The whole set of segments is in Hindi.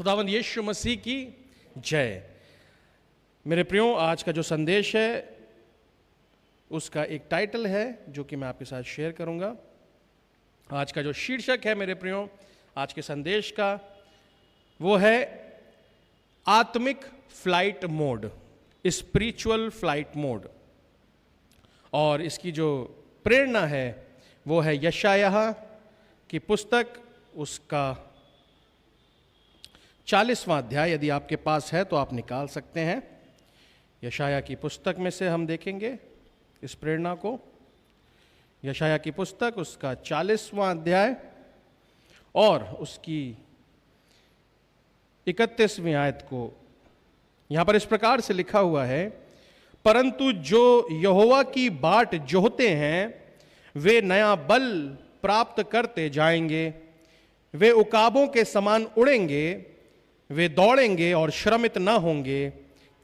खुदावंद यीशु मसीह की जय। मेरे प्रियो, आज का जो संदेश है उसका एक टाइटल है जो कि मैं आपके साथ शेयर करूंगा। आज का जो शीर्षक है मेरे प्रियो आज के संदेश का, वो है आत्मिक flight mode, spiritual flight mode. और इसकी जो प्रेरणा है वो है यशायाह की पुस्तक, उसका 40वां अध्याय। यदि आपके पास है तो आप निकाल सकते हैं। यशायाह की पुस्तक में से हम देखेंगे इस प्रेरणा को। यशायाह की पुस्तक, उसका 40वां अध्याय और उसकी 31वीं आयत को यहां पर इस प्रकार से लिखा हुआ है, परंतु जो यहोवा की बाट जोहते हैं वे नया बल प्राप्त करते जाएंगे, वे उकाबों के समान उड़ेंगे, वे दौड़ेंगे और श्रमित ना होंगे,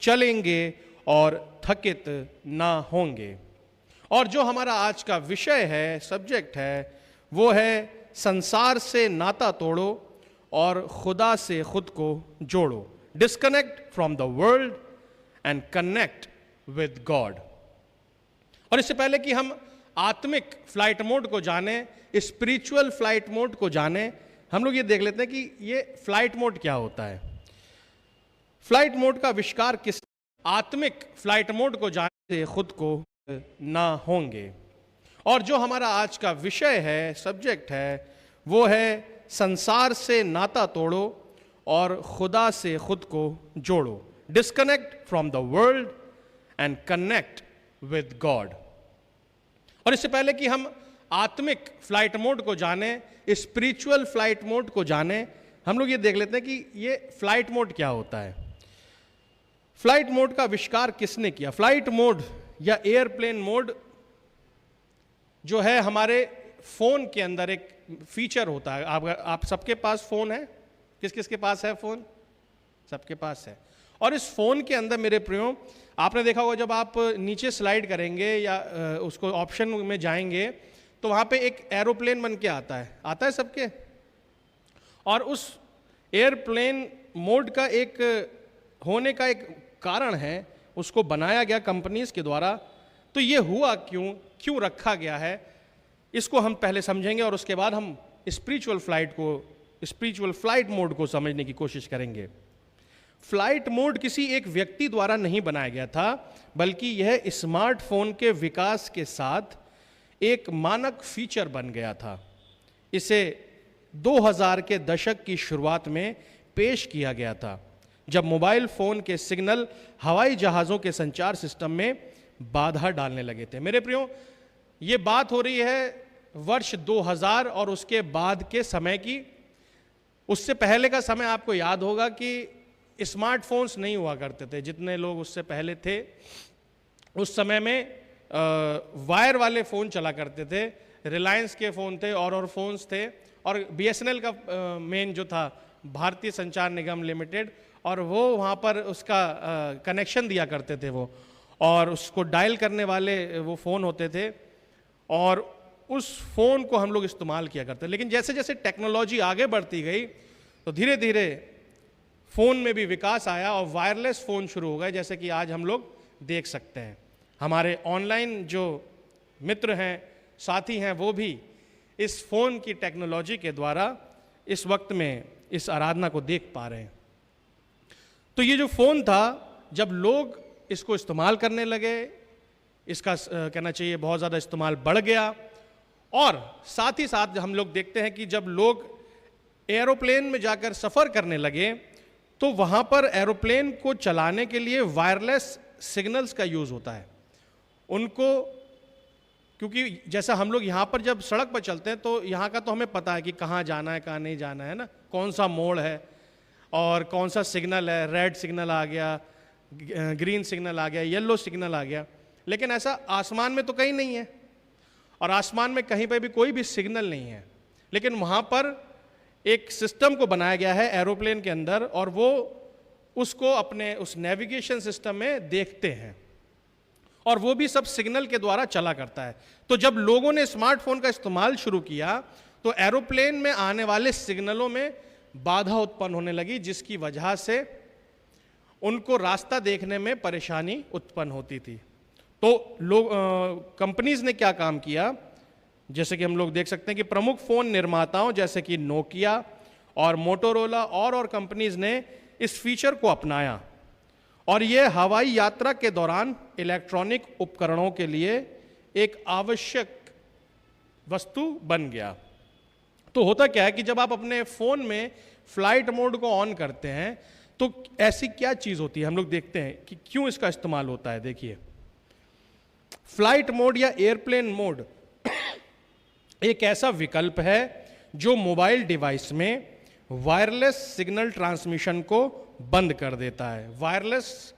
चलेंगे और थकित ना होंगे। और जो हमारा आज का विषय है, सब्जेक्ट है, वो है संसार से नाता तोड़ो और खुदा से खुद को जोड़ो। Disconnect from the world and connect with God. और इससे पहले कि हम आत्मिक फ्लाइट मोड को जाने, स्पिरिचुअल फ्लाइट मोड को जाने, हम लोग ये देख लेते हैं कि ये फ्लाइट मोड क्या होता है। फ्लाइट मोड का आविष्कार किस, आत्मिक फ्लाइट मोड को जानने से खुद को ना होंगे। और जो हमारा आज का विषय है, सब्जेक्ट है, वो है संसार से नाता तोड़ो और खुदा से खुद को जोड़ो। Disconnect from the world and connect with God. और इससे पहले कि हम आत्मिक फ्लाइट मोड को जाने, स्पिरिचुअल फ्लाइट मोड को जाने, हम लोग ये देख लेते हैं कि ये फ्लाइट मोड क्या होता है। फ्लाइट मोड का आविष्कार किसने किया? फ्लाइट मोड या एयरप्लेन मोड जो है हमारे फोन के अंदर एक फीचर होता है। आप सबके पास फोन है? किस किस के पास है फोन? सबके पास है। और इस फोन के अंदर मेरे प्रियो, आपने देखा होगा जब आप नीचे स्लाइड करेंगे या उसको ऑप्शन में जाएंगे तो वहां पे एक एरोप्लेन बन के आता है सबके। और उस एयरप्लेन मोड का एक होने का एक कारण है, उसको बनाया गया कंपनीज के द्वारा। तो ये हुआ क्यों रखा गया है, इसको हम पहले समझेंगे और उसके बाद हम स्पिरिचुअल फ्लाइट मोड को समझने की कोशिश करेंगे। फ्लाइट मोड किसी एक व्यक्ति द्वारा नहीं बनाया गया था, बल्कि यह स्मार्टफोन के विकास के साथ एक मानक फीचर बन गया था। इसे 2000 के दशक की शुरुआत में पेश किया गया था, जब मोबाइल फोन के सिग्नल हवाई जहाज़ों के संचार सिस्टम में बाधा डालने लगे थे। मेरे प्रियो, ये बात हो रही है वर्ष 2000 और उसके बाद के समय की। उससे पहले का समय आपको याद होगा कि स्मार्टफोन्स नहीं हुआ करते थे। जितने लोग उससे पहले थे, उस समय में वायर वाले फ़ोन चला करते थे। रिलायंस के फ़ोन थे और फोन्स थे, और BSNL का मेन जो था भारतीय संचार निगम लिमिटेड, और वो वहाँ पर उसका कनेक्शन दिया करते थे वो, और उसको डायल करने वाले वो फ़ोन होते थे, और उस फ़ोन को हम लोग इस्तेमाल किया करते। लेकिन जैसे जैसे टेक्नोलॉजी आगे बढ़ती गई तो धीरे धीरे फ़ोन में भी विकास आया और वायरलेस फ़ोन शुरू हो गए, जैसे कि आज हम लोग देख सकते हैं। हमारे ऑनलाइन जो मित्र हैं, साथी हैं, वो भी इस फ़ोन की टेक्नोलॉजी के द्वारा इस वक्त में इस आराधना को देख पा रहे हैं। तो ये जो फ़ोन था, जब लोग इसको इस्तेमाल करने लगे, इसका कहना चाहिए बहुत ज़्यादा इस्तेमाल बढ़ गया। और साथ ही साथ हम लोग देखते हैं कि जब लोग एरोप्लेन में जाकर सफ़र करने लगे तो वहाँ पर एरोप्लेन को चलाने के लिए वायरलेस सिग्नल्स का यूज़ होता है उनको। क्योंकि जैसा हम लोग यहाँ पर जब सड़क पर चलते हैं तो यहाँ का तो हमें पता है कि कहाँ जाना है, कहाँ नहीं जाना है ना, कौन सा मोड़ है और कौन सा सिग्नल है। रेड सिग्नल आ गया, ग्रीन सिग्नल आ गया, येलो सिग्नल आ गया। लेकिन ऐसा आसमान में तो कहीं नहीं है, और आसमान में कहीं पर भी कोई भी सिग्नल नहीं है। लेकिन वहाँ पर एक सिस्टम को बनाया गया है एरोप्लेन के अंदर, और वो उसको अपने उस नेविगेशन सिस्टम में देखते हैं, और वो भी सब सिग्नल के द्वारा चला करता है। तो जब लोगों ने स्मार्टफोन का इस्तेमाल शुरू किया तो एरोप्लेन में आने वाले सिग्नलों में बाधा उत्पन्न होने लगी, जिसकी वजह से उनको रास्ता देखने में परेशानी उत्पन्न होती थी। तो लोग कंपनीज ने क्या काम किया, जैसे कि हम लोग देख सकते हैं कि प्रमुख फोन निर्माताओं जैसे कि नोकिया और मोटोरोला और कंपनीज ने इस फीचर को अपनाया और यह हवाई यात्रा के दौरान इलेक्ट्रॉनिक उपकरणों के लिए एक आवश्यक वस्तु बन गया। तो होता क्या है कि जब आप अपने फोन में फ्लाइट मोड को ऑन करते हैं तो ऐसी क्या चीज होती है, हम लोग देखते हैं कि क्यों इसका इस्तेमाल होता है। देखिए, फ्लाइट मोड या एयरप्लेन मोड एक ऐसा विकल्प है जो मोबाइल डिवाइस में वायरलेस सिग्नल ट्रांसमिशन को बंद कर देता है। वायरलेस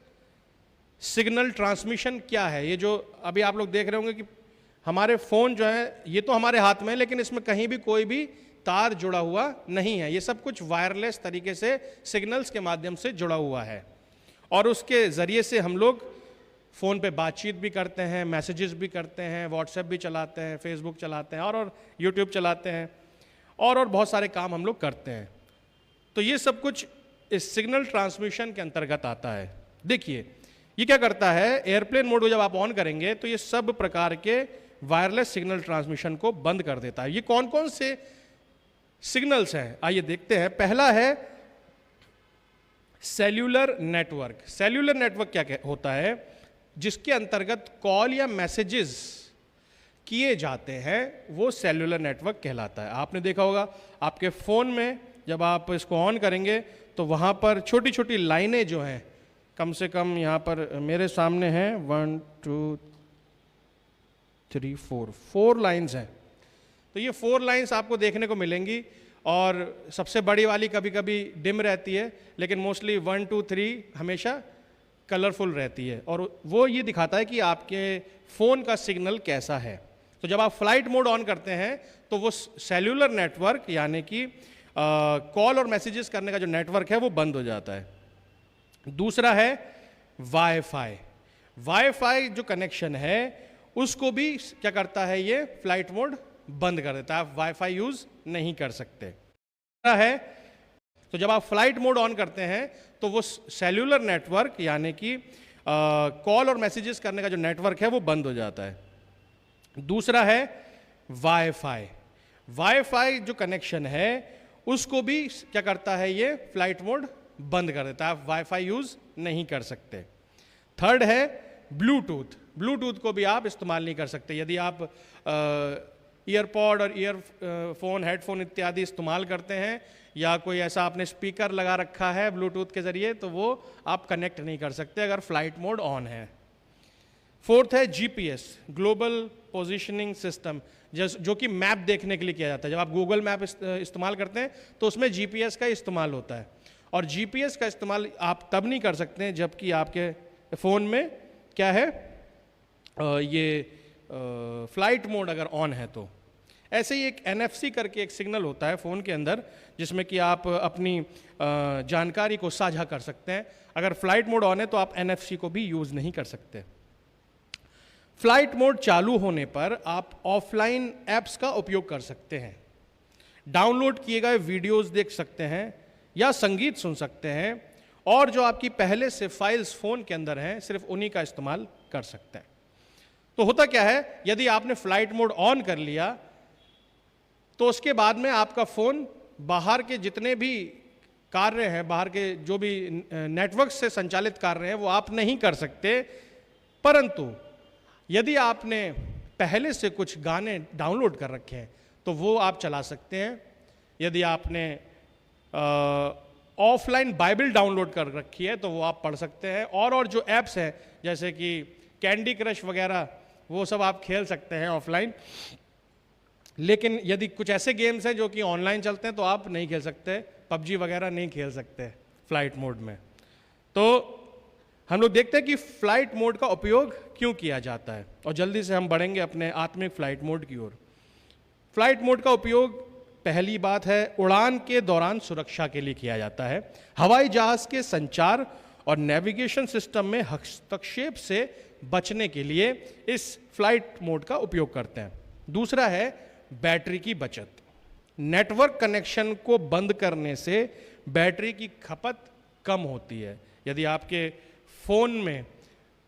सिग्नल ट्रांसमिशन क्या है? ये जो अभी आप लोग देख रहे होंगे कि हमारे फोन जो है ये तो हमारे हाथ में है, लेकिन इसमें कहीं भी कोई भी तार जुड़ा हुआ नहीं है। ये सब कुछ वायरलेस तरीके से सिग्नल्स के माध्यम से जुड़ा हुआ है और उसके जरिए से हम लोग फ़ोन पे बातचीत भी करते हैं, मैसेजेस भी करते हैं, व्हाट्सएप भी चलाते हैं, फेसबुक चलाते हैं और यूट्यूब चलाते हैं और बहुत सारे काम हम लोग करते हैं। तो ये सब कुछ इस सिग्नल ट्रांसमिशन के अंतर्गत आता है। देखिए, ये क्या करता है, एयरप्लेन मोड को जब आप ऑन करेंगे तो ये सब प्रकार के वायरलेस सिग्नल ट्रांसमिशन को बंद कर देता है। ये कौन कौन से सिग्नल्स हैं, आइए देखते हैं। पहला है सेल्यूलर नेटवर्क। सेल्यूलर नेटवर्क क्या होता है, जिसके अंतर्गत कॉल या मैसेजेस किए जाते हैं, वो सेल्यूलर नेटवर्क कहलाता है। आपने देखा होगा आपके फ़ोन में जब आप इसको ऑन करेंगे तो वहाँ पर छोटी छोटी लाइनें जो हैं, कम से कम यहाँ पर मेरे सामने हैं 1 2 3 4 लाइन्स हैं। तो ये 4 लाइन्स आपको देखने को मिलेंगी और सबसे बड़ी वाली कभी कभी डिम रहती है, लेकिन मोस्टली 1 2 3 हमेशा कलरफुल रहती है और वो ये दिखाता है कि आपके फ़ोन का सिग्नल कैसा है। तो जब आप फ्लाइट मोड ऑन करते हैं तो वो सेल्यूलर नेटवर्क यानी कि कॉल और मैसेजेस करने का जो नेटवर्क है वो बंद हो जाता है। दूसरा है वाईफाई। वाईफाई जो कनेक्शन है उसको भी क्या करता है, ये फ्लाइट मोड बंद कर देता है, आप वाईफाई यूज नहीं कर सकते। तीसरा है, तो जब आप फ्लाइट मोड ऑन करते हैं तो वो सेल्यूलर नेटवर्क यानी कि कॉल और मैसेजेस करने का जो नेटवर्क है वो बंद हो जाता है। दूसरा है वाईफाई। वाईफाई जो कनेक्शन है उसको भी क्या करता है, ये फ्लाइट मोड बंद कर देता है, आप वाईफाई यूज नहीं कर सकते। थर्ड है ब्लूटूथ। ब्लूटूथ को भी आप इस्तेमाल नहीं कर सकते। यदि आप ईयरपॉड और ईयरफोन हेडफोन इत्यादि इस्तेमाल करते हैं या कोई ऐसा आपने स्पीकर लगा रखा है ब्लूटूथ के जरिए, तो वो आप कनेक्ट नहीं कर सकते अगर फ्लाइट मोड ऑन है। फोर्थ है जीपीएस, ग्लोबल पोजीशनिंग सिस्टम, जो कि मैप देखने के लिए किया जाता है। जब आप गूगल मैप इस्तेमाल करते हैं तो उसमें जीपीएस का इस्तेमाल होता है और जीपीएस का इस्तेमाल आप तब नहीं कर सकते हैं जबकि आपके फ़ोन में क्या है, ये फ्लाइट मोड अगर ऑन है। तो ऐसे ही एक एनएफसी करके एक सिग्नल होता है फ़ोन के अंदर जिसमें कि आप अपनी जानकारी को साझा कर सकते हैं। अगर फ्लाइट मोड ऑन है तो आप एनएफसी को भी यूज़ नहीं कर सकते। फ्लाइट मोड चालू होने पर आप ऑफलाइन ऐप्स का उपयोग कर सकते हैं, डाउनलोड किए गए वीडियोस देख सकते हैं या संगीत सुन सकते हैं और जो आपकी पहले से फाइल्स फ़ोन के अंदर हैं सिर्फ उन्हीं का इस्तेमाल कर सकते हैं। तो होता क्या है, यदि आपने फ्लाइट मोड ऑन कर लिया तो उसके बाद में आपका फ़ोन बाहर के जितने भी कार्य हैं, बाहर के जो भी नेटवर्क से संचालित कार्य हैं वो आप नहीं कर सकते। परंतु यदि आपने पहले से कुछ गाने डाउनलोड कर रखे हैं तो वो आप चला सकते हैं। यदि आपने ऑफलाइन बाइबल डाउनलोड कर रखी है तो वो आप पढ़ सकते हैं और जो ऐप्स हैं जैसे कि कैंडी क्रश वगैरह वो सब आप खेल सकते हैं ऑफलाइन। लेकिन यदि कुछ ऐसे गेम्स हैं जो कि ऑनलाइन चलते हैं तो आप नहीं खेल सकते, पबजी वगैरह नहीं खेल सकते फ्लाइट मोड में। तो हम लोग देखते हैं कि फ्लाइट मोड का उपयोग क्यों किया जाता है और जल्दी से हम बढ़ेंगे अपने आत्मिक फ्लाइट मोड की ओर। फ्लाइट मोड का उपयोग पहली बात है उड़ान के दौरान सुरक्षा के लिए किया जाता है। हवाई जहाज के संचार और नेविगेशन सिस्टम में हस्तक्षेप से बचने के लिए इस फ्लाइट मोड का उपयोग करते हैं। दूसरा है बैटरी की बचत। नेटवर्क कनेक्शन को बंद करने से बैटरी की खपत कम होती है। यदि आपके फ़ोन में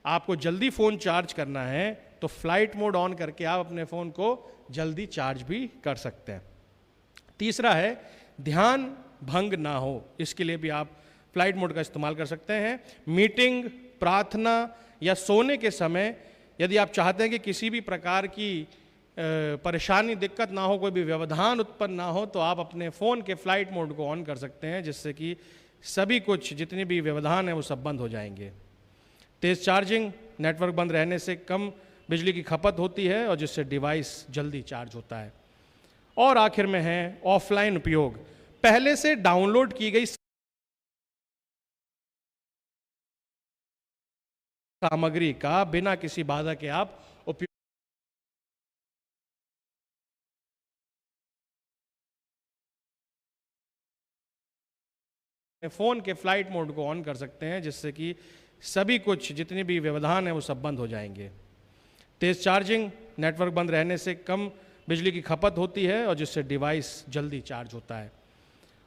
आपको जल्दी फ़ोन चार्ज करना है तो फ्लाइट मोड ऑन करके आप अपने फ़ोन को जल्दी चार्ज भी कर सकते हैं। तीसरा है ध्यान भंग ना हो, इसके लिए भी आप फ्लाइट मोड का इस्तेमाल कर सकते हैं। मीटिंग, प्रार्थना या सोने के समय यदि आप चाहते हैं कि किसी भी प्रकार की परेशानी, दिक्कत ना हो, कोई भी व्यवधान उत्पन्न ना हो, तो आप अपने फ़ोन के फ्लाइट मोड को ऑन कर सकते हैं, जिससे कि सभी कुछ जितने भी व्यवधान हैं वो सब बंद हो जाएंगे। तेज़ चार्जिंग, नेटवर्क बंद रहने से कम बिजली की खपत होती है और जिससे डिवाइस जल्दी चार्ज होता है। और आखिर में है ऑफलाइन उपयोग, पहले से डाउनलोड की गई सामग्री का बिना किसी बाधा के आप उपयोग फ़ोन के फ्लाइट मोड को ऑन कर सकते हैं, जिससे कि सभी कुछ जितने भी व्यवधान हैं वो सब बंद हो जाएंगे। तेज़ चार्जिंग, नेटवर्क बंद रहने से कम बिजली की खपत होती है और जिससे डिवाइस जल्दी चार्ज होता है।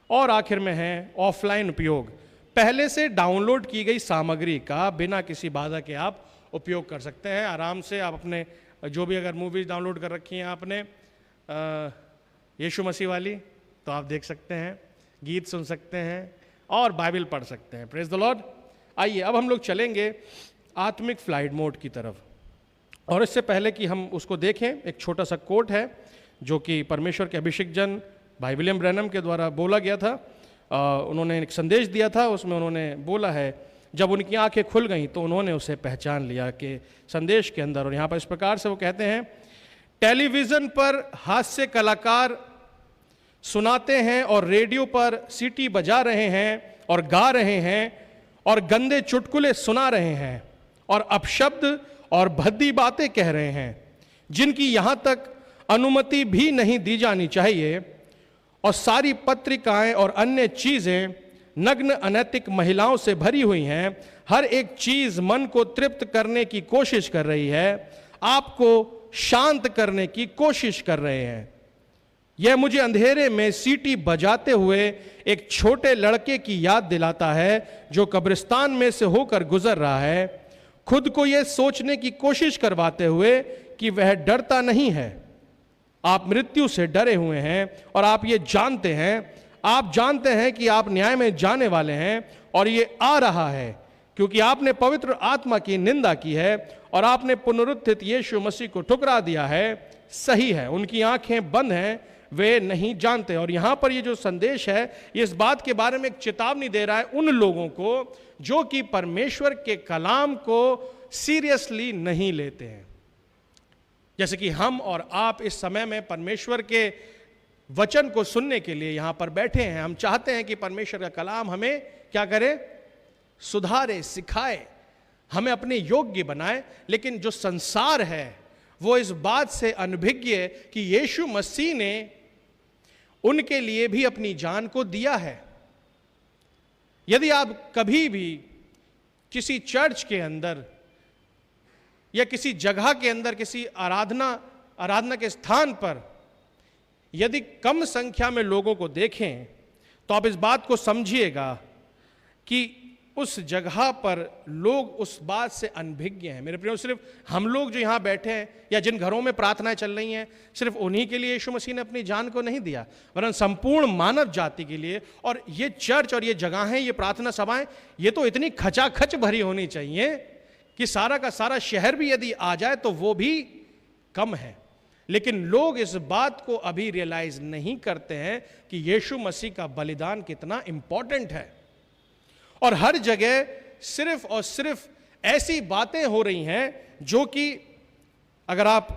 और आखिर में है ऑफलाइन उपयोग, पहले से डाउनलोड की गई सामग्री का बिना किसी बाधा के आप उपयोग कर सकते हैं। आराम से आप अपने जो भी अगर मूवीज़ डाउनलोड कर रखी हैं आपने यीशु मसीह वाली, तो आप देख सकते हैं, गीत सुन सकते हैं और बाइबल पढ़ सकते हैं। Praise the Lord. आइए अब हम लोग चलेंगे आत्मिक फ्लाइट मोड की तरफ, और इससे पहले कि हम उसको देखें एक छोटा सा कोट है जो कि परमेश्वर के अभिषिक्त जन भाई विलियम ब्रैनम के द्वारा बोला गया था। उन्होंने एक संदेश दिया था, उसमें उन्होंने बोला है जब उनकी आंखें खुल गईं तो उन्होंने उसे पहचान लिया कि संदेश के अंदर। और यहाँ पर इस प्रकार से वो कहते हैं, टेलीविज़न पर हास्य कलाकार सुनाते हैं और रेडियो पर सीटी बजा रहे हैं और गा रहे हैं और गंदे चुटकुले सुना रहे हैं और अपशब्द और भद्दी बातें कह रहे हैं जिनकी यहाँ तक अनुमति भी नहीं दी जानी चाहिए, और सारी पत्रिकाएं और अन्य चीज़ें नग्न अनैतिक महिलाओं से भरी हुई हैं। हर एक चीज़ मन को तृप्त करने की कोशिश कर रही है, आपको शांत करने की कोशिश कर रहे हैं। यह मुझे अंधेरे में सीटी बजाते हुए एक छोटे लड़के की याद दिलाता है जो कब्रिस्तान में से होकर गुजर रहा है, खुद को यह सोचने की कोशिश करवाते हुए कि वह डरता नहीं है। आप मृत्यु से डरे हुए हैं और आप ये जानते हैं, आप जानते हैं कि आप न्याय में जाने वाले हैं और ये आ रहा है क्योंकि आपने पवित्र आत्मा की निंदा की है और आपने पुनरुत्थित यीशु मसीह को ठुकरा दिया है। सही है, उनकी आंखें बंद हैं, वे नहीं जानते। और यहां पर ये जो संदेश है ये इस बात के बारे में एक चेतावनी दे रहा है उन लोगों को जो कि परमेश्वर के कलाम को सीरियसली नहीं लेते हैं। जैसे कि हम और आप इस समय में परमेश्वर के वचन को सुनने के लिए यहां पर बैठे हैं। हम चाहते हैं कि परमेश्वर का कलाम हमें क्या करे, सुधारे, सिखाए, हमें अपने योग्य बनाए। लेकिन जो संसार है वो इस बात से अनभिज्ञ है कि यीशु मसीह ने उनके लिए भी अपनी जान को दिया है। यदि आप कभी भी किसी चर्च के अंदर या किसी जगह के अंदर किसी आराधना के स्थान पर यदि कम संख्या में लोगों को देखें तो आप इस बात को समझिएगा कि उस जगह पर लोग उस बात से अनभिज्ञ हैं। मेरे प्रियो, सिर्फ हम लोग जो यहाँ बैठे हैं या जिन घरों में प्रार्थनाएं चल रही हैं, सिर्फ उन्हीं के लिए यीशु मसीह ने अपनी जान को नहीं दिया, वरन संपूर्ण मानव जाति के लिए। और ये चर्च और ये जगहें, ये प्रार्थना सभाएं, ये तो इतनी खचाखच भरी होनी चाहिए कि सारा का सारा शहर भी यदि आ जाए तो वो भी कम है। लेकिन लोग इस बात को अभी रियलाइज नहीं करते हैं कि यीशु मसीह का बलिदान कितना इंपॉर्टेंट है। और हर जगह सिर्फ और सिर्फ ऐसी बातें हो रही हैं जो कि अगर आप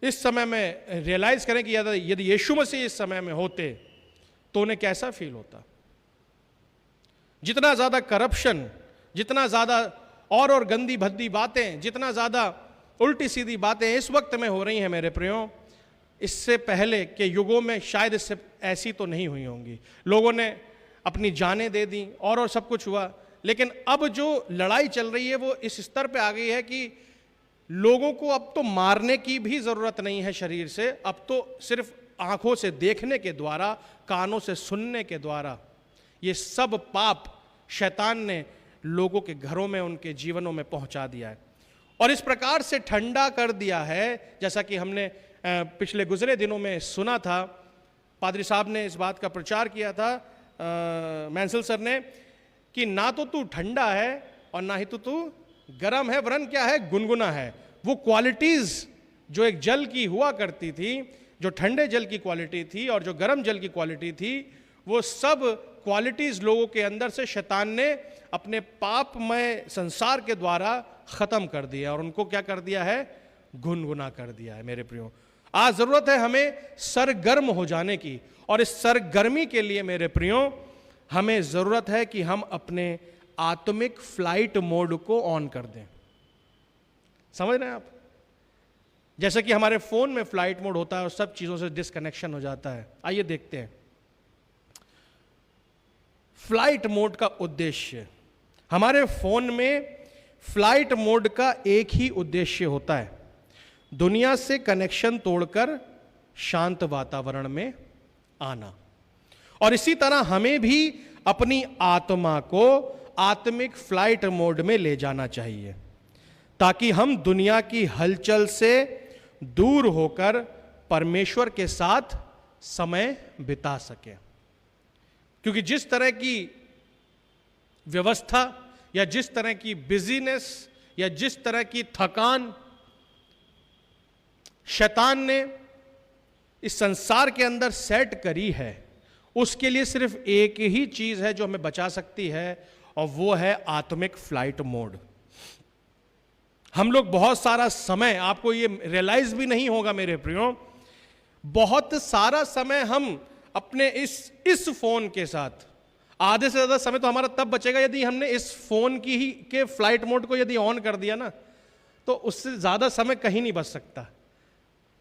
इस समय में रियलाइज करें कि यदि यीशु मसीह इस समय में होते तो उन्हें कैसा फील होता। जितना ज्यादा करप्शन, जितना ज्यादा और गंदी भद्दी बातें, जितना ज्यादा उल्टी सीधी बातें इस वक्त में हो रही हैं मेरे प्रियो, इससे पहले के युगों में शायद इससे ऐसी तो नहीं हुई होंगी। लोगों ने अपनी जानें दे दी और सब कुछ हुआ। लेकिन अब जो लड़ाई चल रही है वो इस स्तर पे आ गई है कि लोगों को अब तो मारने की भी जरूरत नहीं है शरीर से, अब तो सिर्फ आंखों से देखने के द्वारा, कानों से सुनने के द्वारा, ये सब पाप शैतान ने लोगों के घरों में, उनके जीवनों में पहुंचा दिया है और इस प्रकार से ठंडा कर दिया है। जैसा कि हमने पिछले गुजरे दिनों में सुना था, पादरी साहब ने इस बात का प्रचार किया था, मैंसल सर ने, कि ना तो तू ठंडा है और ना ही तो तू गर्म है, वरन क्या है, गुनगुना है। वो क्वालिटीज जो एक जल की हुआ करती थी, जो ठंडे जल की क्वालिटी थी और जो गर्म जल की क्वालिटी थी, वो सब क्वालिटीज लोगों के अंदर से शैतान ने अपने पापमय संसार के द्वारा खत्म कर दिया और उनको क्या कर दिया है, गुनगुना कर दिया है। मेरे प्रियो, आज जरूरत है हमें सरगर्म हो जाने की और इस सरगर्मी के लिए मेरे प्रियो हमें जरूरत है कि हम अपने आत्मिक फ्लाइट मोड को ऑन कर दें। समझ रहे हैं आप? जैसे कि हमारे फोन में फ्लाइट मोड होता है और सब चीजों से डिस्कनेक्शन हो जाता है। आइए देखते हैं फ्लाइट मोड का उद्देश्य। हमारे फोन में फ्लाइट मोड का एक ही उद्देश्य होता है, दुनिया से कनेक्शन तोड़कर शांत वातावरण में आना। और इसी तरह हमें भी अपनी आत्मा को आत्मिक फ्लाइट मोड में ले जाना चाहिए ताकि हम दुनिया की हलचल से दूर होकर परमेश्वर के साथ समय बिता सकें। क्योंकि जिस तरह की व्यवस्था या जिस तरह की बिजीनेस या जिस तरह की थकान शैतान ने इस संसार के अंदर सेट करी है, उसके लिए सिर्फ एक ही चीज है जो हमें बचा सकती है और वो है आत्मिक फ्लाइट मोड। हम लोग बहुत सारा समय, आपको ये रियलाइज भी नहीं होगा मेरे प्रियो, बहुत सारा समय हम अपने इस फोन के साथ, आधे से ज्यादा समय तो हमारा तब बचेगा यदि हमने इस फोन की ही के फ्लाइट मोड को यदि ऑन कर दिया ना, तो उससे ज्यादा समय कहीं नहीं बच सकता।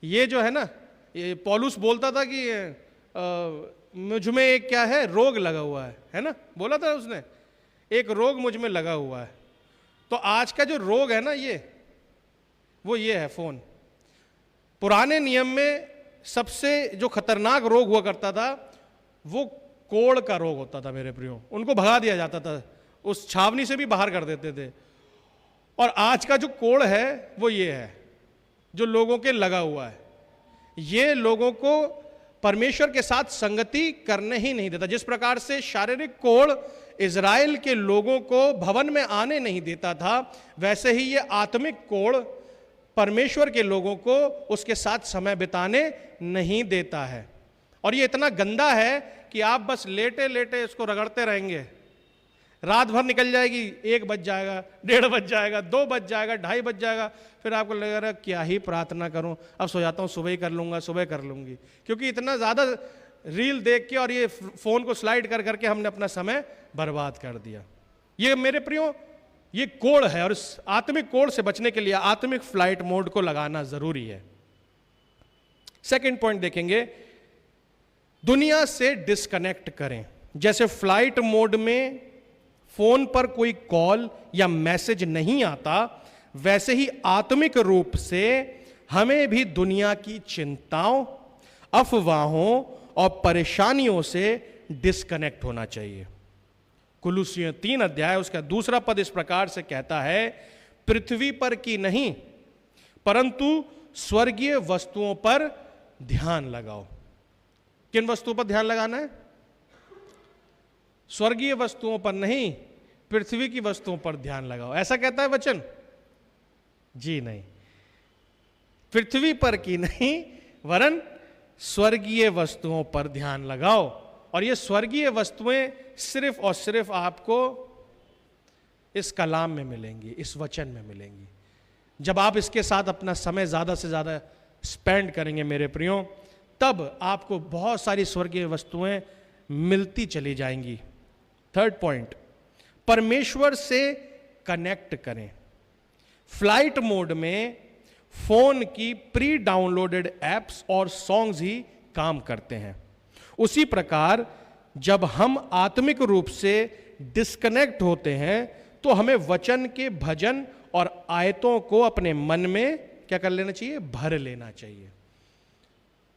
ये जो है ना, ये पौलुस बोलता था कि मुझ में एक क्या है, रोग लगा हुआ है ना, बोला था उसने, एक रोग मुझ में लगा हुआ है। तो आज का जो रोग है ना, वो ये है फोन। पुराने नियम में सबसे जो खतरनाक रोग हुआ करता था वो कोढ़ का रोग होता था मेरे प्रियो, उनको भगा दिया जाता था, उस छावनी से भी बाहर कर देते थे। और आज का जो कोढ़ है वो ये है जो लोगों के लगा हुआ है, ये लोगों को परमेश्वर के साथ संगति करने ही नहीं देता। जिस प्रकार से शारीरिक कोढ़ इज़राइल के लोगों को भवन में आने नहीं देता था, वैसे ही ये आत्मिक कोढ़ परमेश्वर के लोगों को उसके साथ समय बिताने नहीं देता है। और ये इतना गंदा है कि आप बस लेटे लेटे इसको रगड़ते रहेंगे, रात भर निकल जाएगी, 1 बज जाएगा, 1:30 बज जाएगा, 2 बज जाएगा, 2:30 बज जाएगा, फिर आपको लगेगा क्या ही प्रार्थना करूं, अब सो जाता हूं, सुबह ही कर लूंगा, सुबह कर लूंगी। क्योंकि इतना ज्यादा रील देख के और ये फोन को स्लाइड कर करके हमने अपना समय बर्बाद कर दिया। ये मेरे प्रियो, ये कोढ़ है और इस आत्मिक कोढ़ से बचने के लिए आत्मिक फ्लाइट मोड को लगाना जरूरी है। सेकंड पॉइंट देखेंगे, दुनिया से डिस्कनेक्ट करें। जैसे फ्लाइट मोड में फोन पर कोई कॉल या मैसेज नहीं आता, वैसे ही आत्मिक रूप से हमें भी दुनिया की चिंताओं, अफवाहों और परेशानियों से डिस्कनेक्ट होना चाहिए। कुलुसियों 3 अध्याय उसका 2 पद इस प्रकार से कहता है, पृथ्वी पर की नहीं परंतु स्वर्गीय वस्तुओं पर ध्यान लगाओ। किन वस्तुओं पर ध्यान लगाना है? स्वर्गीय वस्तुओं पर नहीं, पृथ्वी की वस्तुओं पर ध्यान लगाओ। ऐसा कहता है वचन? जी नहीं, पृथ्वी पर की नहीं वरन स्वर्गीय वस्तुओं पर ध्यान लगाओ। और ये स्वर्गीय वस्तुएं सिर्फ और सिर्फ आपको इस कलाम में मिलेंगी, इस वचन में मिलेंगी। जब आप इसके साथ अपना समय ज्यादा से ज्यादा स्पेंड करेंगे मेरे प्रियो, तब आपको बहुत सारी स्वर्गीय वस्तुएं मिलती चली जाएंगी। थर्ड पॉइंट, परमेश्वर से कनेक्ट करें। फ्लाइट मोड में फोन की प्री डाउनलोडेड एप्स और सॉन्ग्स ही काम करते हैं। उसी प्रकार जब हम आत्मिक रूप से डिस्कनेक्ट होते हैं तो हमें वचन के भजन और आयतों को अपने मन में क्या कर लेना चाहिए? भर लेना चाहिए।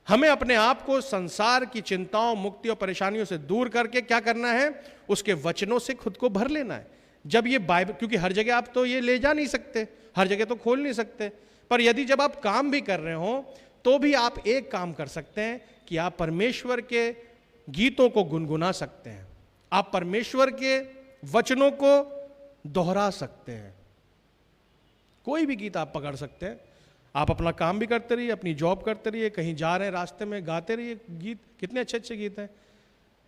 हमें अपने आप को संसार की चिंताओं, मुक्ति और परेशानियों से दूर करके क्या करना है, उसके वचनों से खुद को भर लेना है। जब ये बाइबल, क्योंकि हर जगह आप तो ये ले जा नहीं सकते, हर जगह तो खोल नहीं सकते, पर यदि जब आप काम भी कर रहे हो तो भी आप एक काम कर सकते हैं कि आप परमेश्वर के गीतों को गुनगुना सकते हैं, आप परमेश्वर के वचनों को दोहरा सकते हैं। कोई भी गीत आप पकड़ सकते हैं, आप अपना काम भी करते रहिए, अपनी जॉब करते रहिए, कहीं जा रहे हैं रास्ते में गाते रहिए गीत। कितने अच्छे अच्छे गीत हैं।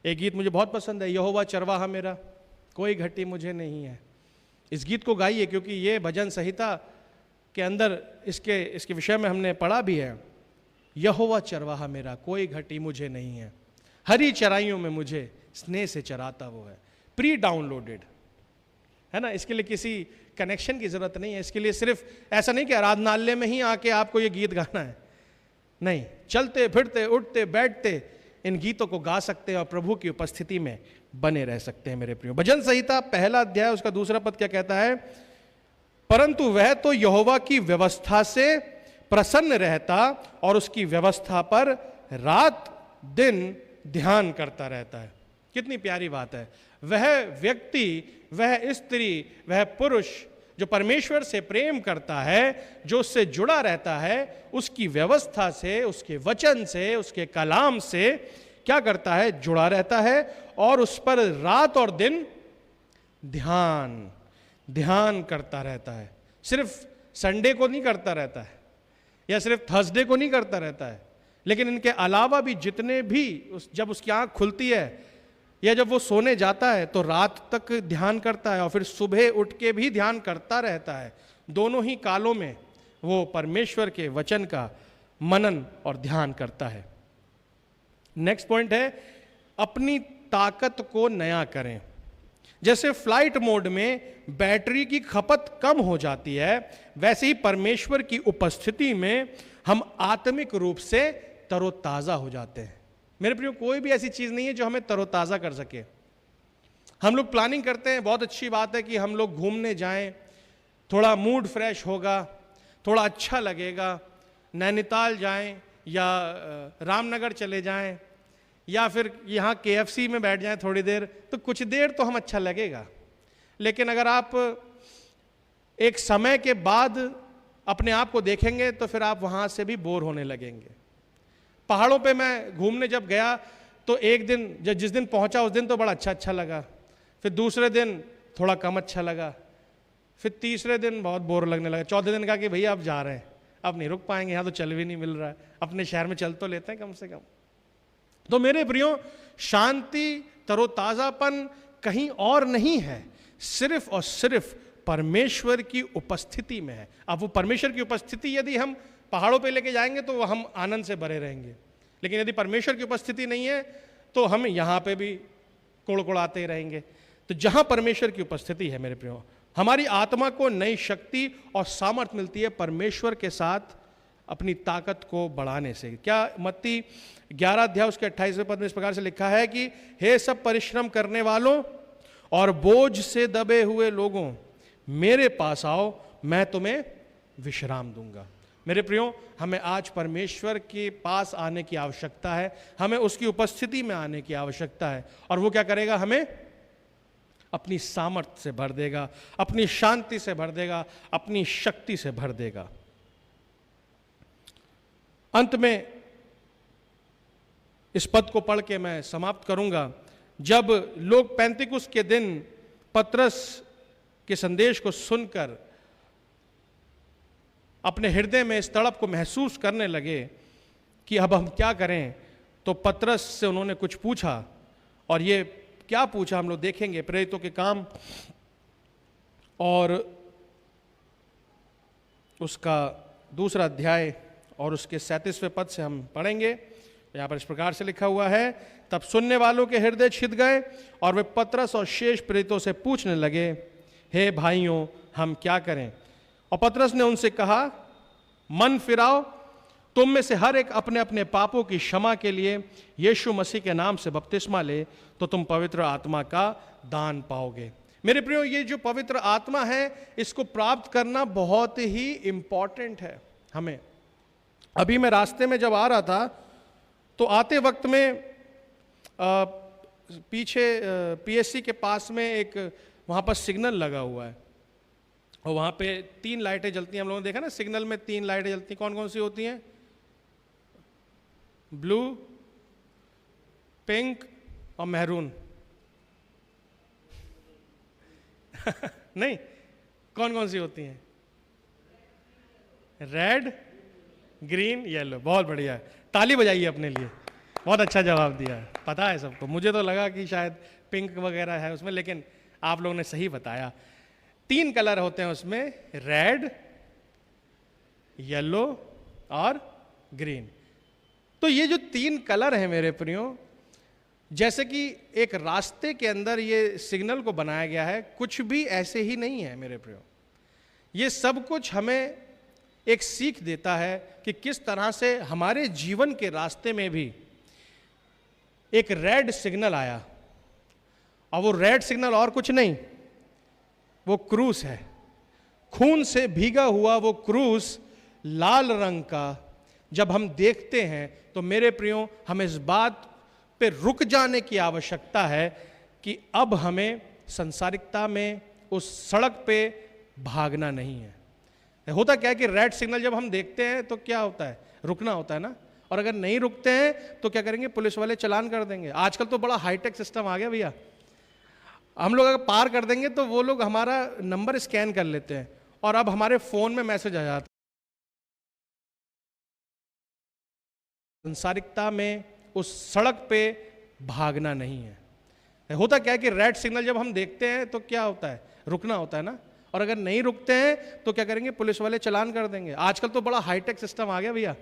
एक गीत मुझे बहुत पसंद है, यहोवा चरवाहा मेरा, कोई घटी मुझे नहीं है। इस गीत को गाइए, क्योंकि ये भजन संहिता के अंदर इसके विषय में हमने पढ़ा भी है। यहोवा चरवाहा मेरा, कोई घटी मुझे नहीं है, हरी चराइयों में मुझे स्नेह से चराता वो है। प्री डाउनलोडेड है ना, इसके लिए किसी कनेक्शन की जरूरत नहीं है। इसके लिए सिर्फ ऐसा नहीं कि आराधनालय में ही आके आपको ये गीत गाना है, नहीं, चलते फिरते उठते बैठते इन गीतों को गा सकते हैं और प्रभु की उपस्थिति में बने रह सकते हैं। मेरे प्रियो, भजन संहिता पहला अध्याय उसका दूसरा पद क्या कहता है, परंतु वह तो यहोवा की व्यवस्था से प्रसन्न रहता और उसकी व्यवस्था पर रात दिन ध्यान करता रहता है। कितनी प्यारी बात है। वह व्यक्ति, वह स्त्री, वह पुरुष जो परमेश्वर से प्रेम करता है, जो उससे जुड़ा रहता है, उसकी व्यवस्था से, उसके वचन से, उसके कलाम से क्या करता है, जुड़ा रहता है और उस पर रात और दिन ध्यान करता रहता है। सिर्फ संडे को नहीं करता रहता है या सिर्फ थर्सडे को नहीं करता रहता है, लेकिन इनके अलावा भी जितने भी जब उसकी आंख खुलती है या जब वो सोने जाता है तो रात तक ध्यान करता है और फिर सुबह उठ के भी ध्यान करता रहता है। दोनों ही कालों में वो परमेश्वर के वचन का मनन और ध्यान करता है। नेक्स्ट पॉइंट है, अपनी ताकत को नया करें। जैसे फ्लाइट मोड में बैटरी की खपत कम हो जाती है, वैसे ही परमेश्वर की उपस्थिति में हम आत्मिक रूप से तरोताजा हो जाते हैं। मेरे प्रियो, कोई भी ऐसी चीज नहीं है जो हमें तरोताजा कर सके। हम लोग प्लानिंग करते हैं, बहुत अच्छी बात है कि हम लोग घूमने जाएं, थोड़ा मूड फ्रेश होगा, थोड़ा अच्छा लगेगा, नैनीताल जाएं या रामनगर चले जाएं या फिर यहाँ KFC में बैठ जाएं थोड़ी देर, तो कुछ देर तो हम अच्छा लगेगा। लेकिन अगर आप एक समय के बाद अपने आप को देखेंगे तो फिर आप वहाँ से भी बोर होने लगेंगे। पहाड़ों पे मैं घूमने जब गया तो एक दिन, जिस दिन पहुंचा उस दिन तो बड़ा अच्छा लगा, फिर दूसरे दिन थोड़ा कम अच्छा लगा, फिर तीसरे दिन बहुत बोर लगने लगा, चौथे दिन कहा कि भैया अब जा रहे हैं, अब नहीं रुक पाएंगे, यहाँ तो चल भी नहीं मिल रहा है, अपने शहर में चल तो लेते हैं कम से कम। तो मेरे प्रियो, शांति, तरोताजापन कहीं और नहीं है, सिर्फ और सिर्फ परमेश्वर की उपस्थिति में है। अब वो परमेश्वर की उपस्थिति यदि हम पहाड़ों पे लेके जाएंगे तो हम आनंद से भरे रहेंगे, लेकिन यदि परमेश्वर की उपस्थिति नहीं है तो हम यहाँ पे भी कुड़कुड़ाते रहेंगे। तो जहाँ परमेश्वर की उपस्थिति है मेरे प्रियो, हमारी आत्मा को नई शक्ति और सामर्थ्य मिलती है परमेश्वर के साथ अपनी ताकत को बढ़ाने से। क्या मत्ती 11 अध्याय उसके 28वें पद में इस प्रकार से लिखा है कि हे सब परिश्रम करने वालों और बोझ से दबे हुए लोगों, मेरे पास आओ, मैं तुम्हें विश्राम दूंगा। मेरे प्रियो, हमें आज परमेश्वर के पास आने की आवश्यकता है, हमें उसकी उपस्थिति में आने की आवश्यकता है। और वो क्या करेगा? हमें अपनी सामर्थ्य से भर देगा, अपनी शांति से भर देगा, अपनी शक्ति से भर देगा। अंत में इस पद को पढ़ के मैं समाप्त करूंगा। जब लोग पेंतिकुस्त के दिन पतरस के संदेश को सुनकर अपने हृदय में इस तड़प को महसूस करने लगे कि अब हम क्या करें, तो पतरस से उन्होंने कुछ पूछा। और ये क्या पूछा हम लोग देखेंगे प्रेरितों के काम और उसका दूसरा अध्याय और उसके 37वें पद से हम पढ़ेंगे। यहाँ पर इस प्रकार से लिखा हुआ है, तब सुनने वालों के हृदय छिद गए और वे पतरस और शेष प्रेरितों से पूछने लगे, हे भाइयों, हम क्या करें? और पतरस ने उनसे कहा, मन फिराओ, तुम में से हर एक अपने अपने पापों की क्षमा के लिए यीशु मसीह के नाम से बपतिस्मा ले, तो तुम पवित्र आत्मा का दान पाओगे। मेरे प्रियो, ये जो पवित्र आत्मा है, इसको प्राप्त करना बहुत ही इंपॉर्टेंट है हमें। अभी मैं रास्ते में जब आ रहा था तो आते वक्त में पीछे पीएससी के पास में एक वहाँ पर सिग्नल लगा हुआ है और वहाँ पे 3 लाइटें जलती हैं। हम लोगों ने देखा ना, सिग्नल में 3 लाइटें जलती हैं। कौन कौन सी होती हैं? ब्लू, पिंक और मैरून। नहीं, कौन कौन सी होती हैं? Red, green, yellow. बहुत बढ़िया, ताली बजाइए अपने लिए, बहुत अच्छा जवाब दिया है। पता है सबको, मुझे तो लगा कि शायद पिंक वगैरह है उसमें, लेकिन आप लोगों ने सही बताया। 3 कलर होते हैं उसमें, रेड, येलो और ग्रीन। तो ये जो 3 कलर हैं मेरे प्रियो, जैसे कि एक रास्ते के अंदर ये सिग्नल को बनाया गया है, कुछ भी ऐसे ही नहीं है मेरे प्रियो। ये सब कुछ हमें एक सीख देता है कि किस तरह से हमारे जीवन के रास्ते में भी एक रेड सिग्नल आया, और वो रेड सिग्नल और कुछ नहीं, वो क्रूस है। खून से भीगा हुआ वो क्रूस लाल रंग का जब हम देखते हैं तो मेरे प्रियो, हमें इस बात पे रुक जाने की आवश्यकता है कि अब हमें संसारिकता में उस सड़क पे भागना नहीं है। होता क्या है कि रेड सिग्नल जब हम देखते हैं तो क्या होता है? रुकना होता है ना। और अगर नहीं रुकते हैं तो क्या करेंगे? पुलिस वाले चालान कर देंगे। आजकल तो बड़ा हाईटेक सिस्टम आ गया भैया। हम लोग अगर पार कर देंगे तो वो लोग हमारा नंबर स्कैन कर लेते हैं और अब हमारे फोन में मैसेज आ जाता है, संसारिकता में उस सड़क पे भागना नहीं है। होता क्या है कि रेड सिग्नल जब हम देखते हैं तो क्या होता है? रुकना होता है ना। और अगर नहीं रुकते हैं तो क्या करेंगे? पुलिस वाले चालान कर देंगे। आजकल तो बड़ा हाईटेक सिस्टम आ गया भैया।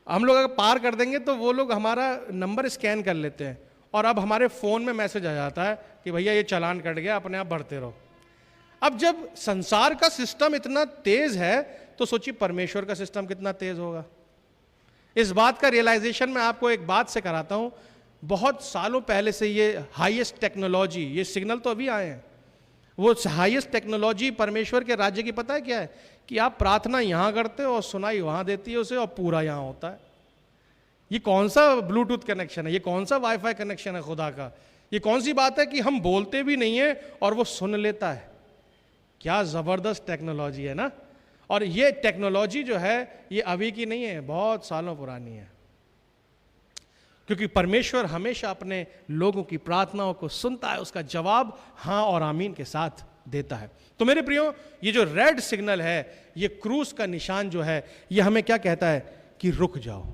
हम लोग अगर पार कर देंगे तो वो लोग हमारा नंबर स्कैन कर लेते हैं और अब हमारे फोन में मैसेज आ जाता है कि भैया ये चालान कट गया, अपने आप भरते रहो। अब जब संसार का सिस्टम इतना तेज है तो सोचिए परमेश्वर का सिस्टम कितना तेज होगा। इस बात का रियलाइजेशन मैं आपको एक बात से कराता हूं। बहुत सालों पहले से ये हाईएस्ट टेक्नोलॉजी, ये सिग्नल तो अभी आए हैं, वो हाईएस्ट टेक्नोलॉजी परमेश्वर के राज्य की पता है क्या है? कि आप प्रार्थना यहां करते हो और सुनाई वहां देती है उसे और पूरा यहां होता है। ये कौन सा ब्लूटूथ कनेक्शन है? ये कौन सा वाईफाई कनेक्शन है खुदा का? ये कौन सी बात है कि हम बोलते भी नहीं है और वो सुन लेता है? क्या जबरदस्त टेक्नोलॉजी है ना। और ये टेक्नोलॉजी जो है ये अभी की नहीं है, बहुत सालों पुरानी है, क्योंकि परमेश्वर हमेशा अपने लोगों की प्रार्थनाओं को सुनता है, उसका जवाब हां और आमीन के साथ देता है। तो मेरे प्रियो, ये जो रेड सिग्नल है, ये क्रूस का निशान जो है, ये हमें क्या कहता है? कि रुक जाओ,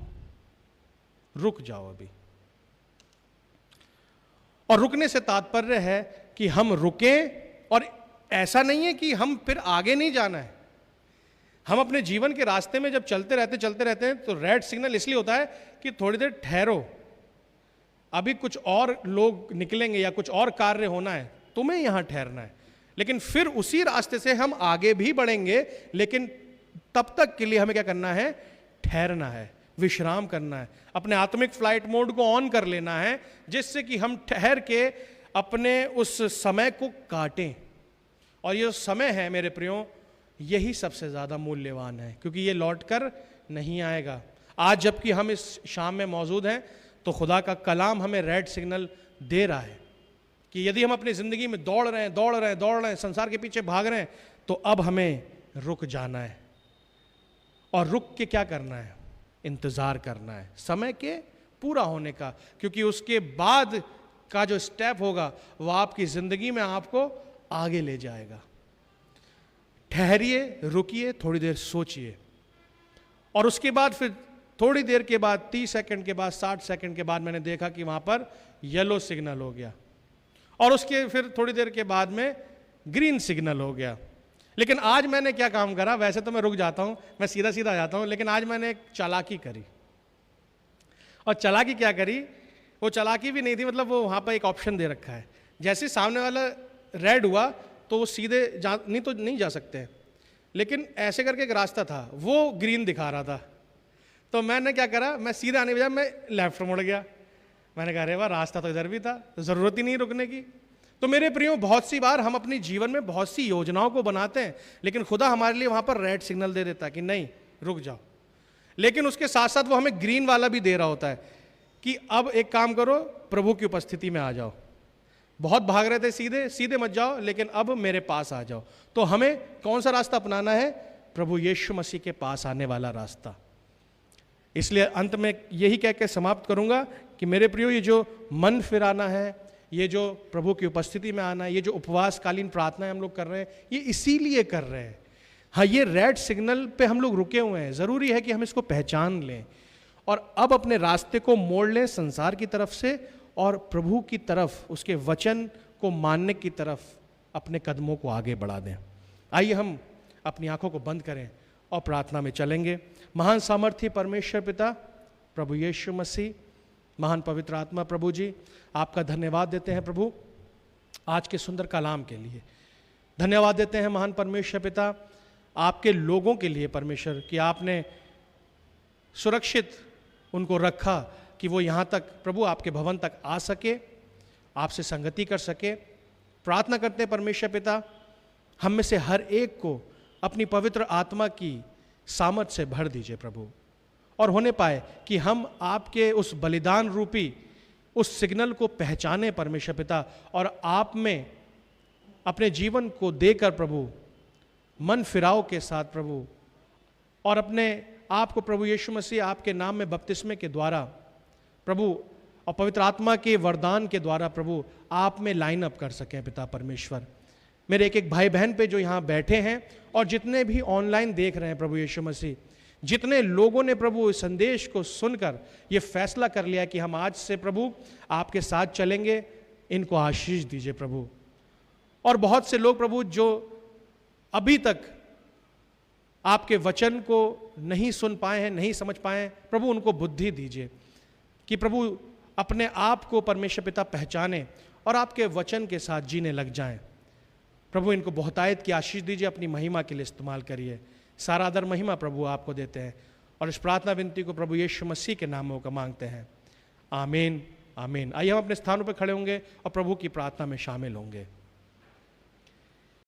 रुक जाओ अभी। और रुकने से तात्पर्य है कि हम रुकें, और ऐसा नहीं है कि हम फिर आगे नहीं जाना है। हम अपने जीवन के रास्ते में जब चलते रहते हैं तो रेड सिग्नल इसलिए होता है कि थोड़ी देर ठहरो, अभी कुछ और लोग निकलेंगे या कुछ और कार्य होना है, तुम्हें यहां ठहरना है। लेकिन फिर उसी रास्ते से हम आगे भी बढ़ेंगे, लेकिन तब तक के लिए हमें क्या करना है? ठहरना है, विश्राम करना है, अपने आत्मिक फ्लाइट मोड को ऑन कर लेना है, जिससे कि हम ठहर के अपने उस समय को काटें। और ये समय है मेरे प्रियो, यही सबसे ज़्यादा मूल्यवान है, क्योंकि ये लौट कर नहीं आएगा। आज जबकि हम इस शाम में मौजूद हैं तो खुदा का कलाम हमें रेड सिग्नल दे रहा है कि यदि हम अपनी ज़िंदगी में दौड़ रहे हैं, संसार के पीछे भाग रहे हैं, तो अब हमें रुक जाना है। और रुक के क्या करना है? इंतज़ार करना है समय के पूरा होने का, क्योंकि उसके बाद का जो स्टेप होगा वो आपकी ज़िंदगी में आपको आगे ले जाएगा। ठहरिए, रुकिए, थोड़ी देर सोचिए, और उसके बाद फिर थोड़ी देर के बाद 30 सेकंड के बाद 60 सेकंड के बाद मैंने देखा कि वहां पर येलो सिग्नल हो गया, और उसके फिर थोड़ी देर के बाद में ग्रीन सिग्नल हो गया। लेकिन आज मैंने क्या काम करा? वैसे तो मैं रुक जाता हूं, मैं सीधा सीधा आ जाता हूं, लेकिन आज मैंने एक चालाकी करी। और चालाकी क्या करी? वो चालाकी भी नहीं थी, मतलब वो वहां पर एक ऑप्शन दे रखा है, जैसे सामने वाला रेड हुआ तो वो सीधे नहीं जा सकते, लेकिन ऐसे करके एक रास्ता था, वो ग्रीन दिखा रहा था। तो मैंने क्या करा? मैं सीधा आने के बजाय मैं लेफ्ट मुड़ गया। मैंने कहा अरे वाह, रास्ता तो इधर भी था, जरूरत ही नहीं रुकने की। तो मेरे प्रियो, बहुत सी बार हम अपने जीवन में बहुत सी योजनाओं को बनाते हैं, लेकिन खुदा हमारे लिए वहां पर रेड सिग्नल दे देता है कि नहीं, रुक जाओ। लेकिन उसके साथ साथ वो हमें ग्रीन वाला भी दे रहा होता है कि अब एक काम करो, प्रभु की उपस्थिति में आ जाओ। बहुत भाग रहे थे सीधे सीधे मत जाओ, लेकिन अब मेरे पास आ जाओ। तो हमें कौन सा रास्ता अपनाना है? प्रभु यीशु मसीह के पास आने वाला रास्ता। इसलिए अंत में यही कह के समाप्त करूंगा कि मेरे प्रियो, ये जो मन फिराना है, ये जो प्रभु की उपस्थिति में आना है, ये जो उपवासकालीन प्रार्थनाएं हम लोग कर रहे हैं, ये इसीलिए कर रहे हैं। हाँ, ये रेड सिग्नल पे हम लोग रुके हुए हैं। ज़रूरी है कि हम इसको पहचान लें और अब अपने रास्ते को मोड़ लें संसार की तरफ से और प्रभु की तरफ, उसके वचन को मानने की तरफ अपने कदमों को आगे बढ़ा दें। आइए हम अपनी आंखों को बंद करें और प्रार्थना में चलेंगे। महान सामर्थ्य परमेश्वर पिता, प्रभु यीशु मसीह, महान पवित्र आत्मा, प्रभु जी आपका धन्यवाद देते हैं प्रभु आज के सुंदर कलाम के लिए। धन्यवाद देते हैं महान परमेश्वर पिता आपके लोगों के लिए परमेश्वर, कि आपने सुरक्षित उनको रखा कि वो यहाँ तक प्रभु आपके भवन तक आ सके, आपसे संगति कर सके। प्रार्थना करते हैं परमेश्वर पिता, हम में से हर एक को अपनी पवित्र आत्मा की सामर्थ से भर दीजिए प्रभु, और होने पाए कि हम आपके उस बलिदान रूपी उस सिग्नल को पहचाने परमेश्वर पिता, और आप में अपने जीवन को देकर प्रभु मन फिराव के साथ प्रभु, और अपने आप को प्रभु यीशु मसीह आपके नाम में बपतिस्मे के द्वारा प्रभु और पवित्र आत्मा के वरदान के द्वारा प्रभु आप में लाइन अप कर सकें पिता परमेश्वर। मेरे एक एक भाई बहन पे जो यहाँ बैठे हैं और जितने भी ऑनलाइन देख रहे हैं प्रभु यीशु मसीह, जितने लोगों ने प्रभु इस संदेश को सुनकर ये फैसला कर लिया कि हम आज से प्रभु आपके साथ चलेंगे, इनको आशीष दीजिए प्रभु। और बहुत से लोग प्रभु जो अभी तक आपके वचन को नहीं सुन पाए हैं, नहीं समझ पाए हैं, प्रभु उनको बुद्धि दीजिए कि प्रभु अपने आप को परमेश्वर पिता पहचाने और आपके वचन के साथ जीने लग जाएं। प्रभु इनको बहुतायत की आशीष दीजिए, अपनी महिमा के लिए इस्तेमाल करिए। सारा आदर महिमा प्रभु आपको देते हैं और इस प्रार्थना विनती को प्रभु यीशु मसीह के नामों का मांगते हैं, आमीन आमीन। आइए हम अपने स्थानों पर खड़े होंगे और प्रभु की प्रार्थना में शामिल होंगे।